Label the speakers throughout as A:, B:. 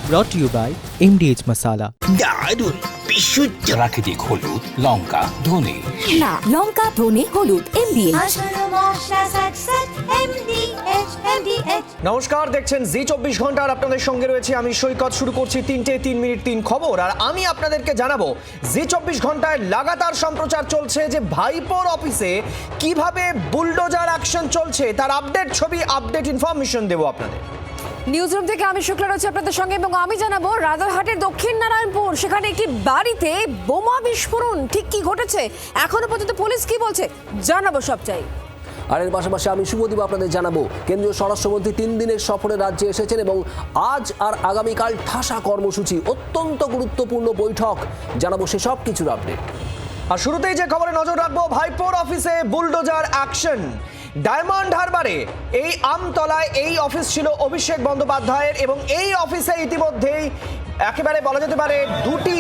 A: brought to you by MDH Masala.
B: দারুণ বিশুদ্ধ প্রাকৃতিক হলুদ, লঙ্কা, ধনে।
C: না, লঙ্কা, ধনে, হলুদ, MDH।
D: নমস্কার, দেখছেন জি24 ঘন্টা আর আপনাদের সঙ্গে রয়েছে আমি সৈকত। শুরু করছি 3:03 খবর। আর আমি আপনাদেরকে জানাবো জি24 ঘন্টায় লাগাতার সম্প্রচার চলছে যে ভাইপোর অফিসে কিভাবে বুলডোজার অ্যাকশন চলছে তার আপডেট ছবি, আপডেট ইনফরমেশন দেবো আপনাদের।
E: নিউজরুম থেকে আমি শুক্লা রয়েছে আপনাদের সঙ্গে এবং আমি জানাবো রাজারহাটের দক্ষিণ নারায়ণপুর সেখানে একটি বাড়িতে বোমা বিস্ফোরণ। ঠিক কি ঘটেছে এখনো পর্যন্ত পুলিশ কি বলছে জানাবো সবটাই।
F: আর এর পাশাপাশি আমি শুভদীপ আপনাদের জানাবো কেন্দ্রীয় স্বরাষ্ট্রমন্ত্রী 3 দিনের সফরে রাজ্যে এসেছেন এবং আজ আর আগামীকাল ঠাসা কর্মসূচি, অত্যন্ত গুরুত্বপূর্ণ বৈঠক, জানাবো সেসব কিছুর আপডেট।
D: আর শুরুতেই যে খবরে নজর রাখবো, ভাইপোর অফিসে বুলডোজার অ্যাকশন। ডায়মন্ড হারবারে এই আমতলায় এই অফিস ছিল অভিষেক বন্দ্যোপাধ্যায়ের এবং এই অফিসে ইতিমধ্যেই একেবারে বলা যেতে পারে দুটি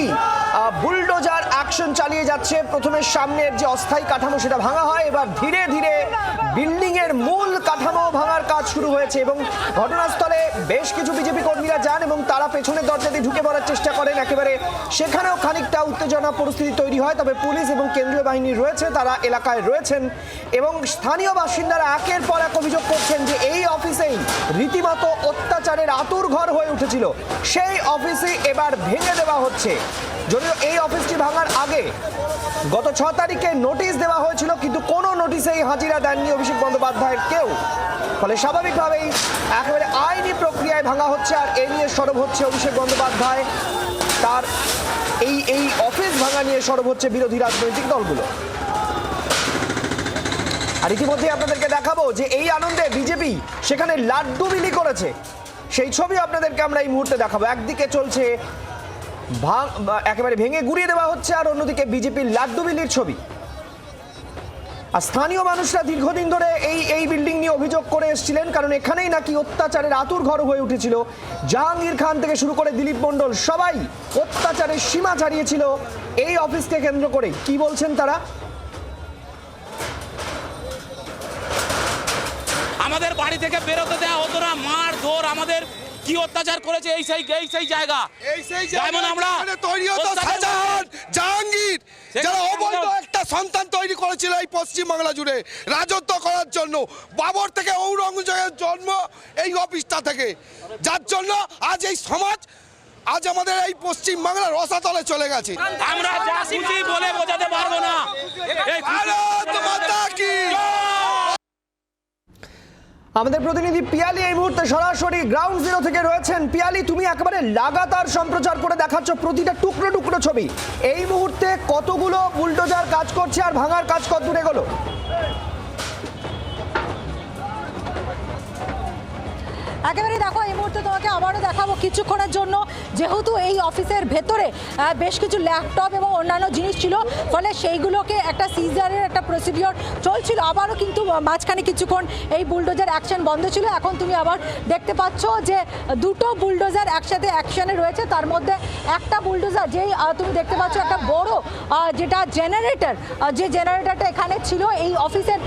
D: বুলডোজার অ্যাকশন চালিয়ে যাচ্ছে। প্রথমে সামনের যে অস্থায়ী কাঠামো সেটা ভাঙা হয়, এবার ধীরে ধীরে বিল্ডিং এর মূল কাঠামো ভাঙার কাজ শুরু হয়েছে এবং ঘটনাস্থলে বেশ কিছু বিজেপি কর্মীরা যান এবং তারা পেছনের দরজা দিয়ে ঢুকে পড়ার চেষ্টা করেন। একেবারে সেখানেও খানিকটা উত্তেজনা পরিস্থিতি তৈরি হয়, তবে পুলিশ এবং কেন্দ্রীয় বাহিনী রয়েছে, তারা এলাকায় রয়েছেন এবং স্থানীয় বাসিন্দারা একের পর এক অভিযোগ করছেন যে এই অফিসেই রীতিমতো অত্যাচারের আতুরঘর হয়ে উঠেছিল, সেই অফিসে এবার ভেঙে দেওয়া হচ্ছে। যদিও এই অফিসটি ভাঙার আগে গত 6 তারিখে নোটিশ দেওয়া হয়েছিল, কিন্তু কোনো নোটিশেই হাজিরা দেননি অভিষেক বন্দ্যোপাধ্যায়ের কেউ। ফলে স্বাভাবিকভাবেই একেবারে আইনি প্রক্রিয়ায় ভাঙা হচ্ছে আর এ নিয়ে সরব হচ্ছে অভিষেক বন্দ্যোপাধ্যায়। তার এই অফিস ভাঙা নিয়ে সরব হচ্ছে বিরোধী রাজনৈতিক দলগুলো। আর ইতিমধ্যে আপনাদেরকে দেখাবো যে এই আনন্দে বিজেপি সেখানে লাড্ডু বিলি করেছে, সেই ছবি আপনাদেরকে আমরা এই মুহূর্তে দেখাবো। একদিকে চলছে একেবারে ভেঙে গুড়িয়ে দেওয়া হচ্ছে আর অন্যদিকে বিজেপির লাড্ডু বিলির ছবি। আর স্থানীয় মানুষরা দীর্ঘদিন ধরে এই বিল্ডিং নিয়ে অভিযোগ করে এসেছিলেন, কারণ এখানেই নাকি অত্যাচারের আতুরঘর হয়ে উঠেছিল। জাহাঙ্গীর খান থেকে শুরু করে দিলীপ মণ্ডল সবাই অত্যাচারের সীমা ছাড়িয়েছিল এই অফিসকে কেন্দ্র করে। কি বলছেন তারা?
G: আমাদের বাড়ি থেকে বেরোতে দেওয়া হতো না, মার ধর, আমাদের কি অত্যাচার করেছে এই সেই জায়গা, যেমন আমরা
H: তৈরি হতো শাহজাহান, জাহাঙ্গীর, যারা অবৈধ একটা সন্তান তৈরি করেছিল এই পশ্চিমবাংলা জুড়ে রাজত্ব করার জন্য। বাবর থেকে ঔরঙ্গজেবের জন্ম এই অফিসটা থেকে, যার জন্য আজ এই সমাজ, আজ আমাদের এই পশ্চিম বাংলার রসাতলে চলে গেছে।
G: আমরা যা খুশি বলে বোঝাতে পারবো না।
H: ভারত মাতা কি।
D: আমাদের প্রতিনিধি পিয়ালি এই মুহূর্তে সরাসরি গ্রাউন্ড জিরো থেকে রয়েছেন। পিয়ালি, তুমি একেবারে লাগাতার সম্প্রচার করে দেখাচ্ছ প্রতিটা টুকরো টুকরো ছবি। এই মুহূর্তে কতগুলো বুলডোজার কাজ করছে আর ভাঙার কাজ কত দূরে গেল?
I: একেবারে দেখো, এই মুহূর্তে তোমাকে আবারও দেখাবো কিছুক্ষণের জন্য, যেহেতু এই অফিসের ভেতরে বেশ কিছু ল্যাপটপ এবং অন্যান্য জিনিস ছিল, ফলে সেইগুলোকে একটা সিজারের একটা প্রসিডিওর চলছিল। আবারও কিন্তু মাঝখানে কিছুক্ষণ এই বুলডোজার অ্যাকশন বন্ধ ছিল। এখন তুমি আবার দেখতে পাচ্ছ যে দুটো বুলডোজার একসাথে অ্যাকশনে রয়েছে। তার মধ্যে একটা বুলডোজার যেই তুমি দেখতে পাচ্ছ একটা বড় যেটা জেনারেটর, যে জেনারেটরটা এখানে ছিল এই অফিসের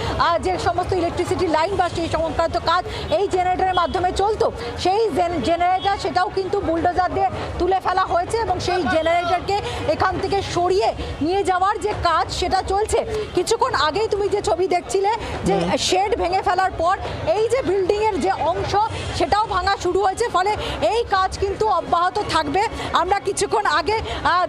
I: যে সমস্ত ইলেকট্রিসিটি লাইন বা সেই সংক্রান্ত কাজ এই জেনারেটরের মাধ্যমে চলতো, সেই জেনারেটর সেটাও কিন্তু বুলডোজার দিয়ে তুলে ফেলা হয়েছে এবং সেই জেনারেটরকে এখান থেকে সরিয়ে নিয়ে যাওয়ার যে কাজ সেটা চলছে। কিছুক্ষণ আগেই তুমি যে ছবি দেখছিলে যে শেড ভেঙে ফেলার পর এই যে বিল্ডিংয়ের যে অংশ সেটাও ভাঙা শুরু হয়েছে, ফলে এই কাজ কিন্তু অব্যাহত থাকবে। আমরা কিছুক্ষণ আগে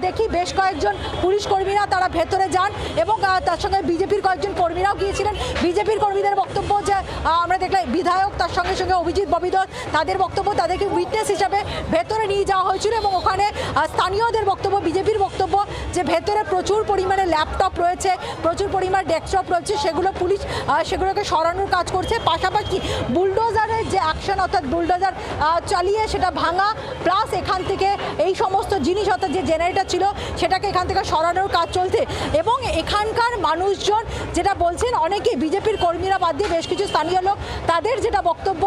I: দেখি বেশ কয়েকজন পুলিশ কর্মীরা তারা ভেতরে যান এবং তার সঙ্গে বিজেপির কয়েকজন কর্মীরাও গিয়েছিলেন। বিজেপির কর্মীদের বক্তব্য যে আমরা দেখলাম বিধায়ক তার সঙ্গে সঙ্গে অভিজিৎ ববিদর, তাদের বক্তব্য তাদেরকে উইটনেস হিসাবে ভেতরে নিয়ে যাওয়া হয়েছিল এবং ওখানে স্থানীয়দের বক্তব্য, বিজেপির বক্তব্য যে ভেতরে প্রচুর পরিমাণে ল্যাপটপ রয়েছে, প্রচুর পরিমাণে ডেস্কটপ রয়েছে, সেগুলো পুলিশ সেগুলোকে সরানোর কাজ করছে। পাশাপাশি বুলডোজারের যে অ্যাকশন, অর্থাৎ বুলডোজার চালিয়ে সেটা ভাঙা, প্লাস এখান থেকে এই সমস্ত জিনিস অর্থাৎ যে জেনারেটর ছিল সেটাকে এখান থেকে সরানোর কাজ চলছে। এবং এখানকার মানুষজন যেটা বলছেন, অনেকে বিজেপির কর্মীরা বাদ দিয়ে বেশ কিছু স্থানীয় লোক, তাদের যেটা বক্তব্য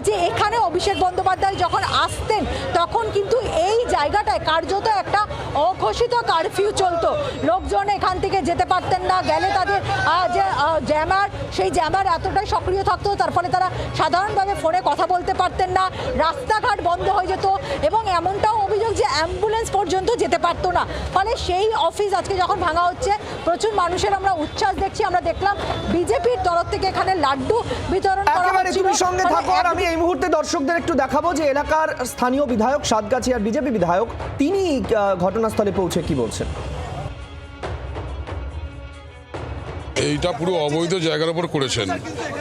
I: যে এখানে অভিষেক বন্দ্যোপাধ্যায় যখন আসতেন তখন কিন্তু এই জায়গাটায় কার্যত একটা অঘোষিত কারফিউ চলতো, লোকজন এখান থেকে যেতে পারতেন না, গেলে তাদের যে জ্যামার, সেই জ্যামার এতটাই সক্রিয় থাকতো তার ফলে তারা সাধারণভাবে ফোনে কথা বলতে পারতেন না, রাস্তাঘাট বন্ধ হয়ে যেত এবং এমনটাও অভিযোগ যে অ্যাম্বুলেন্স পর্যন্ত যেতে পারতো না। ফলে সেই অফিস আজকে যখন ভাঙা হচ্ছে প্রচুর মানুষের আমরা উচ্ছ্বাস দেখছি। আমরা দেখলাম বিজেপির তরফ থেকে এখানে লাড্ডু বিতরণ করা
D: একেবারে
I: হচ্ছিল।
D: তুমি সঙ্গে
I: ফলে
D: থাকো আর আমি এই মুহূর্তে দর্শকদের একটু দেখাবো যে এলাকার স্থানীয় বিধায়ক সাতগাছিয়ার বিজেপি বিধায়ক তিনি ঘটনাস্থলে পৌঁছে কি বলছেন।
J: এইটা পুরো অবৈধ জায়গার উপর করেছেন।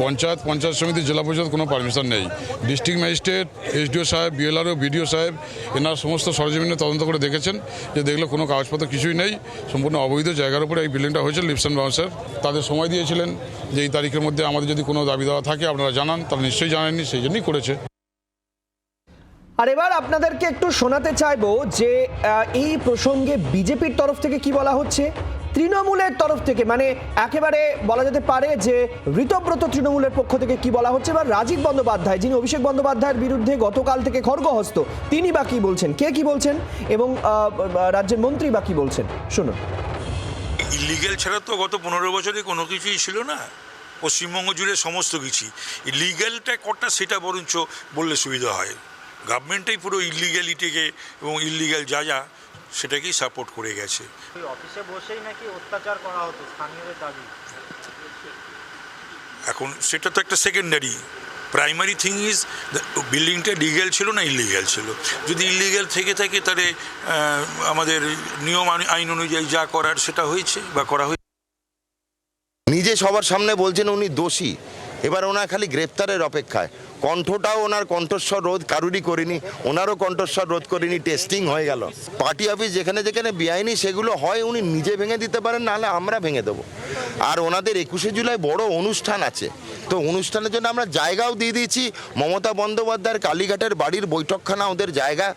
J: পঞ্চায়েত সমিতি, জেলা পরিষদ কোনো পারমিশন নেই। ডিস্ট্রিক্ট ম্যাজিস্ট্রেট, এসডিও সাহেব, বিএলআরও, বিডিও সাহেব এনার সমস্ত সরজমিনে তদন্ত করে দেখেছেন যে দেখলে কোনো কাগজপত্র কিছুই নেই, সম্পূর্ণ অবৈধ জায়গার উপরে এই বিল্ডিংটা হয়েছে। লিপস অ্যান্ড বাউন্সার তাদের সময় দিয়েছিলেন যে এই তারিখের মধ্যে আমাদের যদি কোনো দাবি দেওয়া থাকে আপনারা জানান, তারা নিশ্চয়ই জানেননি, সেই জন্যই করেছে।
D: আর এবার আপনাদেরকে একটু শোনাতে চাইবো যে এই প্রসঙ্গে বিজেপির তরফ থেকে কি বলা হচ্ছে, তৃণমূলের তরফ থেকে মানে একেবারে বলা যেতে পারে যে ঋতব্রত তৃণমূলের পক্ষ থেকে কি বলা হচ্ছে, বা রাজীব বন্দ্যোপাধ্যায় যিনি অভিষেক বন্দ্যোপাধ্যায়ের বিরুদ্ধে গতকাল থেকে খড়গহস্ত তিনি বা কি বলছেন, কে কি বলছেন এবং রাজ্যের মন্ত্রী বা কি বলছেন শুনুন।
K: ইলিগ্যাল ছাড়া তো গত 15 বছরে কোনো কিছুই ছিল না পশ্চিমবঙ্গ জুড়ে, সমস্ত কিছু লিগ্যালটা কটা সেটা বরঞ্চ বললে সুবিধা হয়। গভর্নমেন্টটাই পুরো ইলিগ্যালিটিকে এবং ইলিগ্যাল যা সেটাকেই সাপোর্ট করে গেছে।
L: অফিসে বসেই নাকি অত্যাচার করা হতো স্থানীয়দের দাবি।
K: এখন সেটা তো একটা সেকেন্ডারি, প্রাইমারি থিং ইজ বিল্ডিংটা লিগ্যাল ছিল না ইলিগ্যাল ছিল। যদি ইলিগ্যাল থেকে থাকে তাহলে আমাদের নিয়ম আইন অনুযায়ী যা করার সেটা হয়েছে বা করা হয়েছে।
M: নিজে সবার সামনে বলছেন উনি দোষী, এবার ওনার খালি গ্রেপ্তারের অপেক্ষায়। কণ্ঠটাও ওনার কণ্ঠস্বর রোধ কারুরই করিনি, ওনারও কণ্ঠস্বর রোধ করিনি, টেস্টিং হয়ে গেল। পার্টি অফিস যেখানে যেখানে বেআইনি সেগুলো হয় উনি নিজে ভেঙে দিতে পারেন, নাহলে আমরা ভেঙে দেবো। আর ওনাদের 21শে জুলাই বড় অনুষ্ঠান আছে, তো অনুষ্ঠানের জন্য আমরা জায়গাও দিয়ে দিয়েছি। মমতা বন্দ্যোপাধ্যায়ের কালীঘাটের বাড়ির বৈঠকখানা ওদের জায়গা,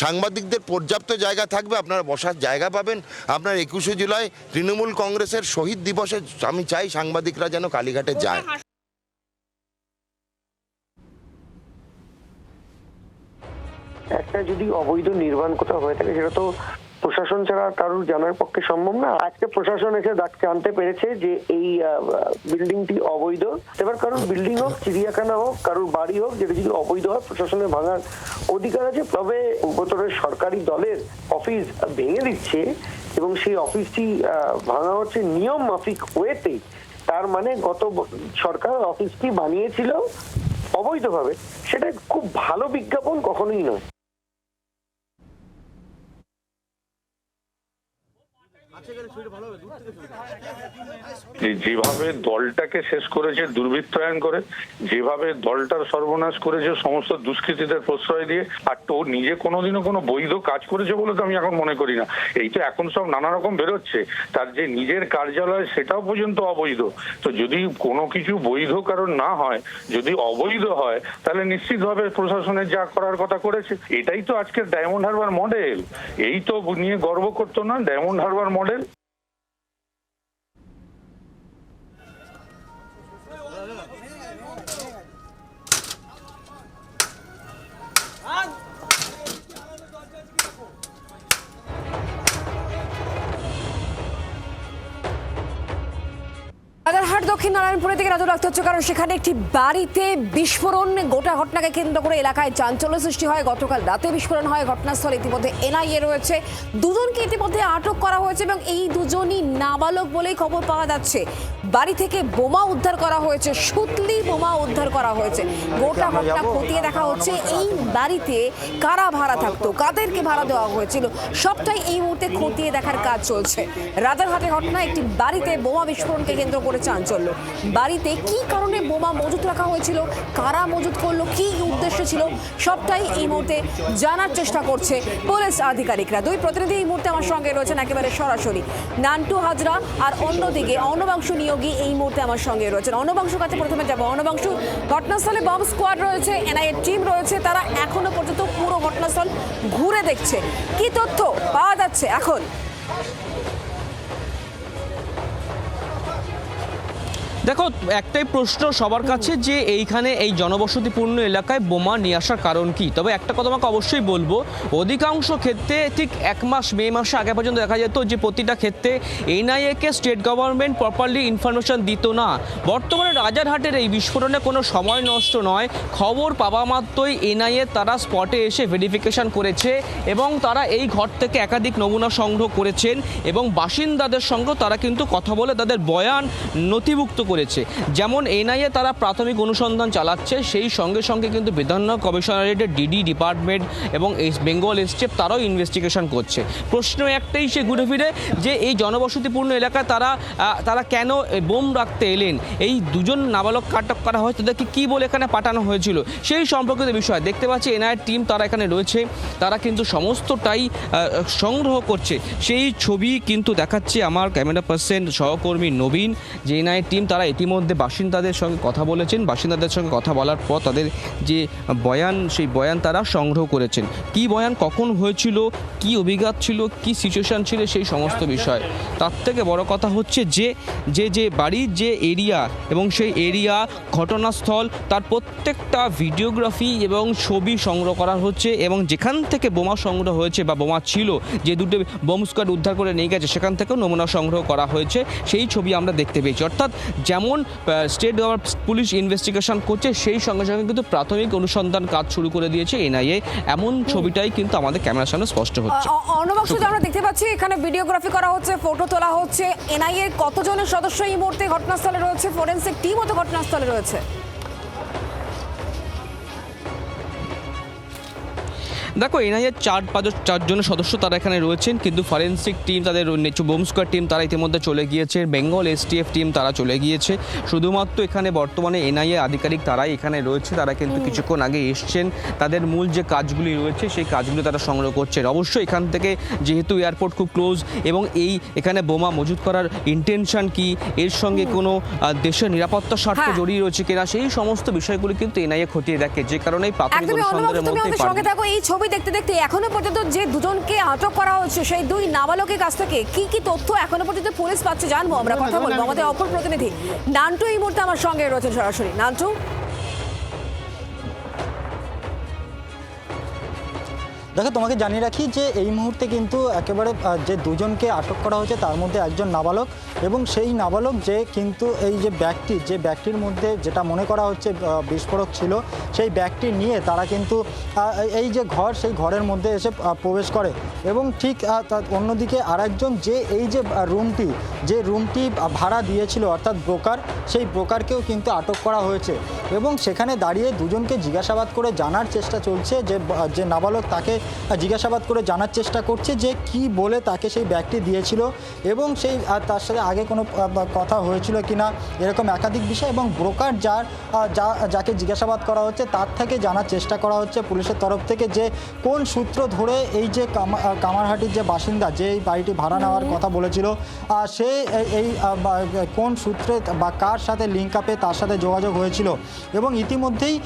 M: সাংবাদিকদের পর্যাপ্ত জায়গা থাকবে, আপনারা বসার জায়গা পাবেন। আপনার 21শে জুলাই তৃণমূল কংগ্রেসের শহীদ দিবসে আমি চাই সাংবাদিকরা যেন কালীঘাটে যায়।
L: একটা যদি অবৈধ নির্মাণ কোথাও হয়ে থাকে সেটা তো প্রশাসন ছাড়া কারোর জানার পক্ষে সম্ভব না। আজকে প্রশাসন এসে জানতে পেরেছে যে এই বিল্ডিংটি অবৈধ। এবার কারোর বিল্ডিং হোক, চিড়িয়াখানা হোক, কারোর বাড়ি হোক, যেটা যদি অবৈধ হয় প্রশাসনের ভাঙার অধিকার আছে। তবে উপতরের সরকারি দলের অফিস ভেঙে দিচ্ছে এবং সেই অফিসটি ভাঙা হচ্ছে নিয়ম মাফিক ওয়েতে, তার মানে গত সরকার অফিসটি বানিয়েছিল অবৈধভাবে, সেটা খুব ভালো বিজ্ঞাপন কখনোই নয়।
J: যেভাবে দলটাকে শেষ করেছে দুর্বৃত্তায়ন করে, যেভাবে দলটার সর্বনাশ করেছে সমস্ত দুষ্কৃতীদের প্রশ্রয় দিয়ে, আর তো নিজে কোনোদিনও কোনো বৈধ কাজ করেছে বলে তো আমি এখন মনে করি না। এই তো এখন সব নানা রকম বেরোচ্ছে, তার যে নিজের কার্যালয় সেটাও পর্যন্ত অবৈধ। তো যদি কোনো কিছু বৈধ কারণ না হয়, যদি অবৈধ হয়, তাহলে নিশ্চিতভাবে প্রশাসনের যা করার কথা করেছে। এটাই তো আজকের ডায়মন্ড হারবার মডেল, এই তো নিয়ে গর্ব করতো না ডায়মন্ড হারবার মডেল।
E: রাজারহাট দক্ষিণ নারায়ণপুরে থেকে নজর রাখতে হচ্ছে, কারণ সেখানে একটি বাড়িতে বিস্ফোরণ। গোটা ঘটনাকে কেন্দ্র করে এলাকায় চাঞ্চল্য সৃষ্টি হয়। গতকাল রাতে বিস্ফোরণ হয় ঘটনাস্থলে। ইতিমধ্যে এনআইএ রয়েছে, দুজনকে ইতিমধ্যে আটক করা হয়েছে এবং এই দুজনই নাবালক বলেই খবর পাওয়া যাচ্ছে। বাড়ি থেকে বোমা উদ্ধার করা হয়েছে, সুতলি বোমা উদ্ধার করা হয়েছে। গোটা ঘটনা খতিয়ে দেখা হচ্ছে এই বাড়িতে কারা ভাড়া থাকতো, কাদেরকে ভাড়া দেওয়া হয়েছিল, সবটাই এই মুহূর্তে খতিয়ে দেখার কাজ চলছে। রাজারহাটে ঘটনা, একটি বাড়িতে বোমা বিস্ফোরণকে কেন্দ্র করে চাঞ্চল্য। বাড়িতে কি কারণে বোমা মজুত রাখা হয়েছিল, কারা মজুত করলো, কি উদ্দেশ্য ছিল, সবটাই এই মুহূর্তে জানার চেষ্টা করছে পুলিশ আধিকারিকরা। দুই প্রতিনিধি এই মুহূর্তে আমার সঙ্গে রয়েছেন একেবারে সরাসরি, নান্টু হাজরা আর অন্যদিকে অর্ণবাংশু নিয়োগী এই মুহূর্তে আমার সঙ্গে রয়েছেন। অর্ণবাংশুর কাছে প্রথমে যাবো। অর্ণবাংশু, ঘটনাস্থলে বম্ব স্কোয়াড রয়েছে, এনআইএ টিম রয়েছে, তারা এখনো পর্যন্ত পুরো ঘটনাস্থল ঘুরে দেখছে। কি তথ্য পাওয়া যাচ্ছে এখন?
N: দেখো, একটাই প্রশ্ন সবার কাছে যে এইখানে এই জনবসতিপূর্ণ এলাকায় বোমা নিয়ে আসার কারণ কি। তবে একটা কথা আমাকে অবশ্যই বলবো, অধিকাংশ ক্ষেত্রে ঠিক 1 মাস মে মাসে আগে পর্যন্ত দেখা যেত যে প্রতিটা ক্ষেত্রে এনআইএকে স্টেট গভর্নমেন্ট প্রপারলি ইনফরমেশন দিত না। বর্তমানে রাজারহাটের এই বিস্ফোরণে কোনো সময় নষ্ট নয়, খবর পাওয়া মাত্রই এনআইএ তারা স্পটে এসে ভেরিফিকেশন করেছে এবং তারা এই ঘর থেকে একাধিক নমুনা সংগ্রহ করেছেন এবং বাসিন্দাদের সঙ্গে তারা কিন্তু কথা বলে তাদের বয়ান নথিভুক্ত করেছে। যেমন এনআইএ তারা প্রাথমিক অনুসন্ধান চালাচ্ছে, সেই সঙ্গে সঙ্গে কিন্তু বিধাননগর কমিশনারেটের ডিডি ডিপার্টমেন্ট এবং বেঙ্গল এসটিএফ তারাও ইনভেস্টিগেশন করছে। প্রশ্ন একটাই সে ঘুরে ফিরে যে এই জনবসতিপূর্ণ এলাকায় তারা কেন বোম রাখতে এলেন, এই দুজন নাবালক আটক করা হয় তাদেরকে কী বলে এখানে পাঠানো হয়েছিল সেই সম্পর্কিত বিষয়। দেখতে পাচ্ছি এনআইএর টিম তারা এখানে রয়েছে, তারা কিন্তু সমস্তটাই সংগ্রহ করছে। সেই ছবি কিন্তু দেখাচ্ছে আমার ক্যামেরা পার্সন সহকর্মী নবীন, যে এনআইএর টিম তারা ইতিমধ্যে বাসিন্দাদের সঙ্গে কথা বলেছেন, বাসিন্দাদের সঙ্গে কথা বলার পর তাদের যে বয়ান সেই বয়ান তারা সংগ্রহ করেছেন। কি বয়ান, কখন হয়েছিল, কি অভিজ্ঞতা ছিল, কি সিচুয়েশন ছিল, সেই সমস্ত বিষয়। তার থেকে বড় কথা হচ্ছে যে বাড়ির যে এরিয়া এবং সেই এরিয়া ঘটনাস্থল তার প্রত্যেকটা ভিডিওগ্রাফি এবং ছবি সংগ্রহ করা হচ্ছে এবং যেখান থেকে বোমা সংগ্রহ হয়েছে বা বোমা ছিল, যে দুটো বোম স্কোয়াড উদ্ধার করে নিয়ে গেছে সেখান থেকেও নমুনা সংগ্রহ করা হয়েছে, সেই ছবি আমরা দেখতে পেয়েছি। অর্থাৎ যেমন স্টেট পুলিশ ইনভেস্টিগেশন করছে সেই সঙ্গে সঙ্গে কিন্তু প্রাথমিক অনুসন্ধান কাজ শুরু করে দিয়েছে এনআইএ, এমন ছবিটাই কিন্তু আমাদের ক্যামেরার সামনে স্পষ্ট হচ্ছে।
E: অন্যবাক্সে আমরা দেখতে পাচ্ছি এখানে ভিডিওগ্রাফি করা হচ্ছে, ফটো তোলা হচ্ছে। এনআইএ কতজনের সদস্য এই মুহূর্তে ঘটনাস্থলে রয়েছে, ফরেনসিক টিমও তো ঘটনাস্থলে রয়েছে?
N: দেখো, এনআইএর 4 জনের সদস্য তারা এখানে রয়েছেন, কিন্তু ফরেন্সিক টিম তাদের বোম স্কোয়াড টিম তারা ইতিমধ্যে চলে গিয়েছে, বেঙ্গল এসটিএফ টিম তারা চলে গিয়েছে। শুধুমাত্র এখানে বর্তমানে এনআইএ আধিকারিক তারাই এখানে রয়েছে, তারা কিন্তু কিছুক্ষণ আগে এসছেন, তাদের মূল যে কাজগুলি রয়েছে সেই কাজগুলি তারা সংগ্রহ করছেন। অবশ্যই এখান থেকে যেহেতু এয়ারপোর্ট খুব ক্লোজ এবং এখানে বোমা মজুত করার ইন্টেনশন কি, এর সঙ্গে কোনো দেশের নিরাপত্তা স্বার্থ জড়িয়ে রয়েছে কিনা, সেই সমস্ত বিষয়গুলি কিন্তু এনআইএ খতিয়ে দেখে, যে কারণে প্রাথমিক অনুসন্ধানের মধ্যে
E: দেখতে দেখতে এখনো পর্যন্ত যে দুজনকে আটক করা হচ্ছে সেই দুই নাবালকের কাছ থেকে কি কি তথ্য এখনো পর্যন্ত পুলিশ পাচ্ছে জানবো, আমরা কথা বলবো। আমাদের অপর প্রতিনিধি নান্টু এই মুহূর্তে আমার সঙ্গে রয়েছেন সরাসরি। নান্টু,
O: দেখো, তোমাকে জানিয়ে রাখি যে এই মুহূর্তে কিন্তু একেবারে যে দুজনকে আটক করা হয়েছে তার মধ্যে একজন নাবালক এবং সেই নাবালক যে কিন্তু এই যে ব্যাগটির মধ্যে যেটা মনে করা হচ্ছে বিস্ফোরক ছিল সেই ব্যাগটি নিয়ে তারা কিন্তু এই যে ঘর সেই ঘরের মধ্যে এসে প্রবেশ করে এবং ঠিক অন্যদিকে আরেকজন যে এই যে রুমটি ভাড়া দিয়েছিল অর্থাৎ ব্রোকার, সেই ব্রোকারকেও কিন্তু আটক করা হয়েছে এবং সেখানে দাঁড়িয়ে দুজনকে জিজ্ঞাসাবাদ করে জানার চেষ্টা চলছে, যে নাবালক তাকে জিজ্ঞাসাবাদ করে জানার চেষ্টা করছে যে কি বলে তাকে সেই ব্যাগটি দিয়েছিল এবং সেই তার সাথে আগে কোনো কথা হয়েছিল কিনা, এরকম একাধিক বিষয়। এবং ব্রোকার যাকে জিজ্ঞাসাবাদ করা হচ্ছে তার থেকে জানার চেষ্টা করা হচ্ছে পুলিশের তরফ থেকে যে কোন সূত্র ধরে এই যে কামারহাটির যে বাসিন্দা যে এই বাড়িটি ভাড়া নেওয়ার কথা বলেছিল সে এই কোন সূত্রে বা কার সাথে লিঙ্ক আপে তার সাথে যোগাযোগ হয়েছিল এবং ইতিমধ্যেই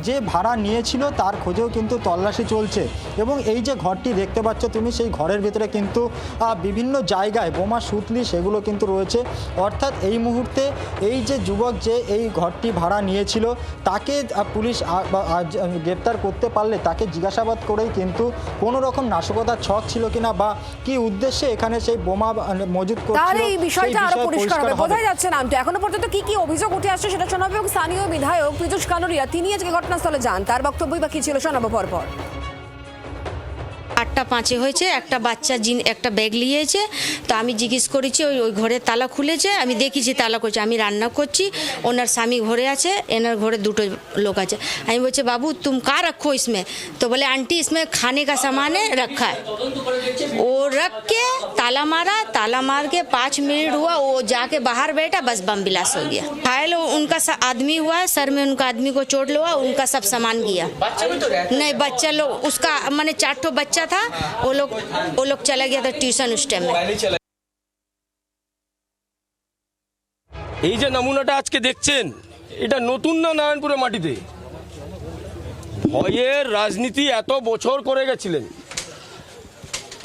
O: যে ভাড়া নিয়েছিল তার খোঁজেও কিন্তু তল্লাশি চলছে। এবং এই যে ঘরটি দেখতে পাচ্ছ তুমি, সেই ঘরের ভিতরে কিন্তু বিভিন্ন জায়গায় বোমা সুতলি সেগুলো কিন্তু রয়েছে। অর্থাৎ এই মুহূর্তে এই যে যুবক যে এই ঘরটি ভাড়া নিয়েছিল তাকে পুলিশ গ্রেপ্তার করতে পারলে তাকে জিজ্ঞাসাবাদ করেই কিন্তু কোনো রকম নাশকতার ছক ছিল কিনা বা কি উদ্দেশ্যে এখানে সেই বোমা মজুত করছিল,
E: তাহলে এই বিষয়টা আরো পরিষ্কার হবে। বোঝা যাচ্ছে না এখনো পর্যন্ত কি অভিযোগ উঠে আসছে সেটা শোনাবে এবং স্থানীয় বিধায়ক পীযূষ কানুরিয়া তিনি আজকে ঘটনাস্থলে যান, তার বক্তব্যই বা কি ছিল শোনাবো পরপর।
P: 8টা 5-এ হয়েছে, একটা বাচ্চা একটা ব্যাগ নিয়েছে, তো আমি জিজ্ঞেস করেছি ওই ঘরে তালা খুলেছে, আমি দেখেছি তালা করছে, আমি রান্না করছি, ওনার স্বামী ঘরে আছে, এনার ঘরে 2টো লোক আছে। আমি বলছি বাবু तुम का रखो इसमें, तो बोले आंटी इसमें खाने का सामान है रखा है। वो रख के ताला मार के 5 मिनट हुआ, वो जाके बाहर बैठा, बस बम ब्लास्ट हो गया। घायल उनका आदमी हुआ है, सर में उनका आदमी को चोट लगा, उनका सब सामान गया। नहीं बच्चा लोग उसका मैंने 4 बच्चा था, वो लोग चला गया था ट्यूशन उस टाइम में।
Q: এই যে নমুনাটা আজকে দেখছেন এটা নতুন না নারায়ণপুরের মাটিতে, ভয়ের রাজনীতি এত বছর করে গেছিলেন।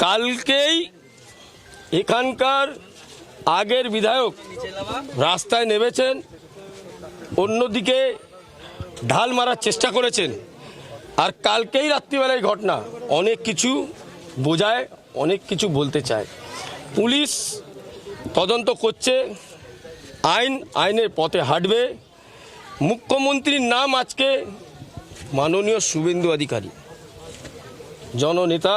Q: কালকেই এখানকার আগের বিধায়ক রাস্তায় নেমেছেন অন্যদিকে ঢাল মারার চেষ্টা করেছেন। আর কালকেই রাত্রিবেলায় ঘটনা অনেক কিছু বোঝায়, অনেক কিছু বলতে চায়। পুলিশ তদন্ত করছে, আইনের পথে হাঁটবে। মুখ্যমন্ত্রীর নাম আজকে মাননীয় শুভেন্দু অধিকারী, জননেতা,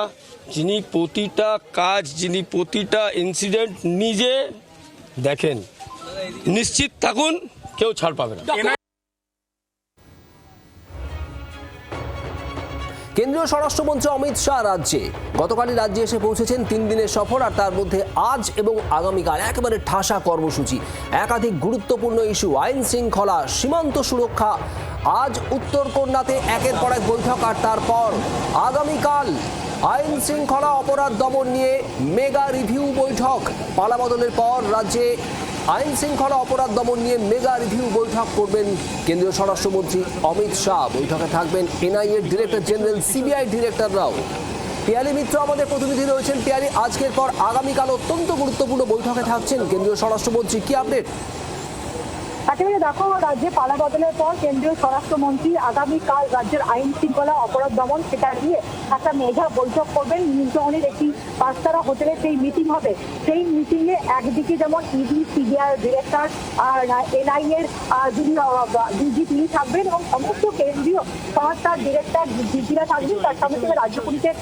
Q: যিনি প্রতিটা কাজ, যিনি প্রতিটা ইনসিডেন্ট নিজে দেখেন। নিশ্চিত থাকুন, কেউ ছাড় পাবে না।
F: কেন্দ্রীয় স্বরাষ্ট্রমন্ত্রী অমিত শাহ রাজ্যে গতকালই রাজ্যে এসে পৌঁছেছেন 3 দিনের সফর। আর তার মধ্যে আজ এবং আগামীকাল একেবারে ঠাসা কর্মসূচি, একাধিক গুরুত্বপূর্ণ ইস্যু, আইন শৃঙ্খলা, সীমান্ত সুরক্ষা। আজ উত্তরকন্যাতে একের পর এক বৈঠক, আর তারপর আগামীকাল আইন শৃঙ্খলা অপরাধ দমন নিয়ে মেগা রিভিউ বৈঠক। পালাবদলের পর রাজ্যে আইন শৃঙ্খলা অপরাধ দমন নিয়ে মেগা রিভিউ বৈঠক করবেন কেন্দ্রীয় স্বরাষ্ট্রমন্ত্রী অমিত শাহ। বৈঠকে থাকবেন এনআইএ ডিরেক্টর জেনারেল, সিবিআই ডিরেক্টররাও। পিয়ালি মিত্র আমাদের প্রতিনিধি রয়েছেন। পিয়ালি, আজকের পর আগামীকাল অত্যন্ত গুরুত্বপূর্ণ বৈঠকে থাকছেন কেন্দ্রীয় স্বরাষ্ট্রমন্ত্রী, কি আপডেট?
I: একেবারে দেখো, রাজ্যে পালা বদলের পর কেন্দ্রীয় স্বরাষ্ট্রমন্ত্রী আগামীকাল রাজ্যের আইন শৃঙ্খলা অপরাধ দমন সেটা নিয়ে একটা মেগা বৈঠক করবেন। নীলজনের একটি 5-তারা হোটেলে সেই মিটিং হবে। সেই মিটিংয়ে একদিকে যেমন ইডি, সিবিআই ডিরেক্টর আর এনআইএর যিনি ডিজি তিনি থাকবেন এবং সমস্ত কেন্দ্রীয় সংস্থার ডিরেক্টর ডিজিরা থাকবেন। তার সঙ্গে সঙ্গে রাজ্য পুলিশের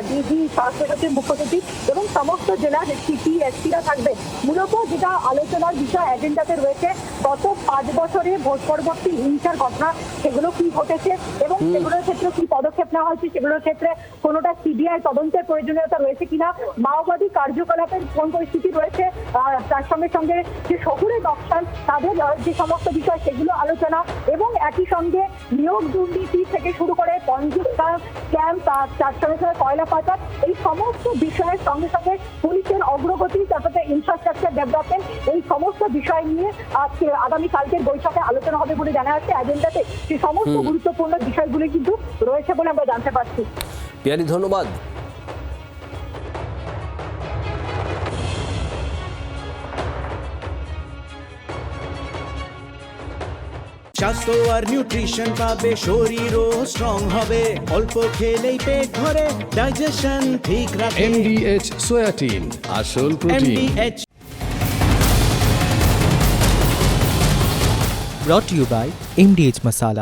I: ডিজি, স্বরাষ্ট্র সচিব, মুখ্য সচিব এবং সমস্ত জেলার সিপি, এসপিরা থাকবেন। মূলত যেটা আলোচনার বিষয় এজেন্ডাতে রয়েছে, গত 5 বছরে ভোট পরবর্তী হিংসার ঘটনা, সেগুলো কি ঘটেছে এবং সেগুলোর ক্ষেত্রে কি পদক্ষেপ নেওয়া হয়েছে, সেগুলোর ক্ষেত্রে কোনোটা সিবিআই তদন্তের প্রয়োজনীয়তা রয়েছে কিনা, মাওবাদী কার্যকলাপের কোন পরিস্থিতি রয়েছে, তার সঙ্গে সঙ্গে যে শহুরে নকশাল তাদের যে সমস্ত বিষয় সেগুলো আলোচনা এবং একই সঙ্গে নিয়োগ দুর্নীতি থেকে শুরু করে পঞ্জীকার ক্যাম্প, তার সঙ্গে সঙ্গে কয়লা পাচার, এই সমস্ত বিষয়ের সঙ্গে সঙ্গে পুলিশের অগ্রগতি, তারপরে ইনফ্রাস্ট্রাকচার ডেভেলপমেন্ট, এই সমস্ত বিষয় নিয়ে আজকে আগামীকালকের বৈঠকে আলোচনা হবে বলে জানা যাচ্ছে। এজেন্ডাতে সেই সমস্ত গুরুত্বপূর্ণ বিষয়গুলি কিন্তু রয়েছে বলে আমরা জানতে পারছি।
F: পিয়ালি, ধন্যবাদ।
A: স্বাস্থ্য আর নিউট্রিশন পাবে, শরীরও স্ট্রং হবে, অল্প খেলেই পেট ভরে, ডাইজেশন ঠিক রাখে।
R: MDH সোয়াটিন, আসল protein.
A: MDH brought to you by MDH Masala।